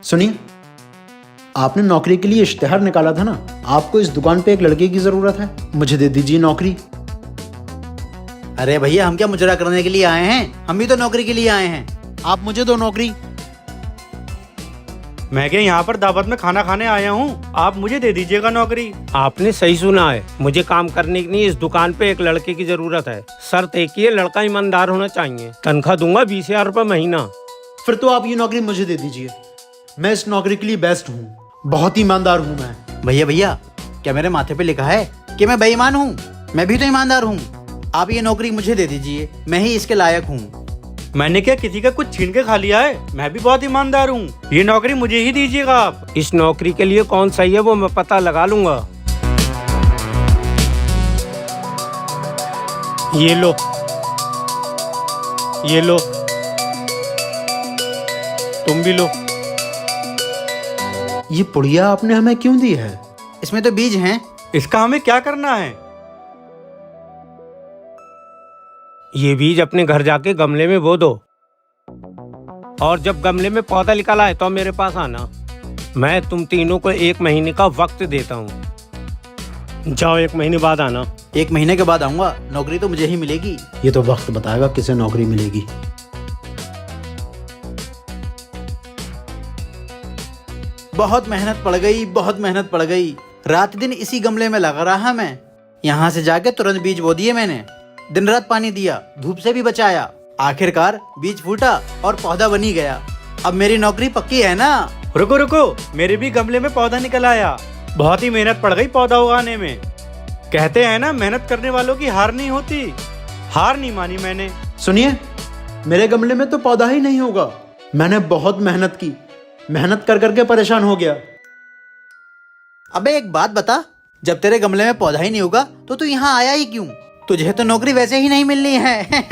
सुनिए, आपने नौकरी के लिए इश्तिहार निकाला था ना, आपको इस दुकान पे एक लड़के की जरूरत है, मुझे दे दीजिए नौकरी। अरे भैया, हम क्या मुजरा करने के लिए आए हैं? हम भी तो नौकरी के लिए आए हैं। आप मुझे दो नौकरी। मैं क्या यहाँ पर दावत में खाना खाने आया हूँ, आप मुझे दे दीजिएगा नौकरी। आपने सही सुना है, मुझे काम करने के लिए इस दुकान पे एक लड़के की जरूरत है। शर्त एक ही है, लड़का ईमानदार होना चाहिए। तनख्वाह दूंगा 20,000 रुपए महीना। फिर तो आप ये नौकरी मुझे दे दीजिए, मैं इस नौकरी के लिए बेस्ट हूँ, बहुत ईमानदार हूँ मैं। भैया, क्या मेरे माथे पे लिखा है कि मैं बेईमान हूँ? मैं भी तो ईमानदार हूँ। आप ये नौकरी मुझे दे दीजिए, मैं ही इसके लायक हूँ। मैंने क्या किसी का कुछ छीन के खा लिया है? मैं भी बहुत ईमानदार हूँ, ये नौकरी मुझे ही दीजिएगा आप। इस नौकरी के लिए कौन सही है वो मैं पता लगा लूंगा। ये लो, ये लो, तुम भी लो। ये पुड़िया आपने हमें क्यों दी है? इसमें तो बीज हैं। इसका हमें क्या करना है? ये बीज अपने घर जाके गमले में बो दो, और जब गमले में पौधा निकल आए तो मेरे पास आना। मैं तुम तीनों को 1 महीने का वक्त देता हूँ। जाओ, 1 महीने बाद आना। 1 महीने के बाद आऊंगा, नौकरी तो मुझे ही मिलेगी। ये तो वक्त बताएगा किसे नौकरी मिलेगी। बहुत मेहनत पड़ गई, बहुत मेहनत पड़ गई। रात दिन इसी गमले में लगा रहा मैं। यहाँ से जाके तुरंत बीज बो दिए मैंने। दिन रात पानी दिया, धूप से भी बचाया। आखिरकार बीज फूटा और पौधा बनी गया। अब मेरी नौकरी पक्की है ना? रुको रुको, मेरे भी गमले में पौधा निकल आया। बहुत ही मेहनत पड़ गई पौधा उगाने में। कहते हैं ना, मेहनत करने वालों की हार नहीं होती। हार नहीं मानी मैंने। सुनिए, मेरे गमले में तो पौधा ही नहीं होगा। मैंने बहुत मेहनत की, मेहनत कर करके परेशान हो गया। अबे एक बात बता, जब तेरे गमले में पौधा ही नहीं होगा तो तू यहाँ आया ही क्यों? तुझे तो नौकरी वैसे ही नहीं मिलनी है।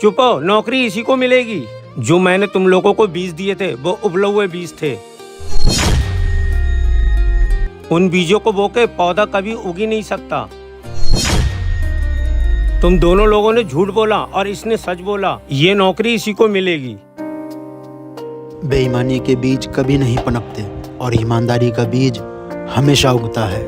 चुप हो, नौकरी इसी को मिलेगी। जो मैंने तुम लोगों को बीज दिए थे वो उबले हुए बीज थे। उन बीजों को बोके पौधा कभी उग ही नहीं सकता। तुम दोनों लोगों ने झूठ बोला और इसने सच बोला। ये नौकरी इसी को मिलेगी। बेईमानी के बीज कभी नहीं पनपते और ईमानदारी का बीज हमेशा उगता है।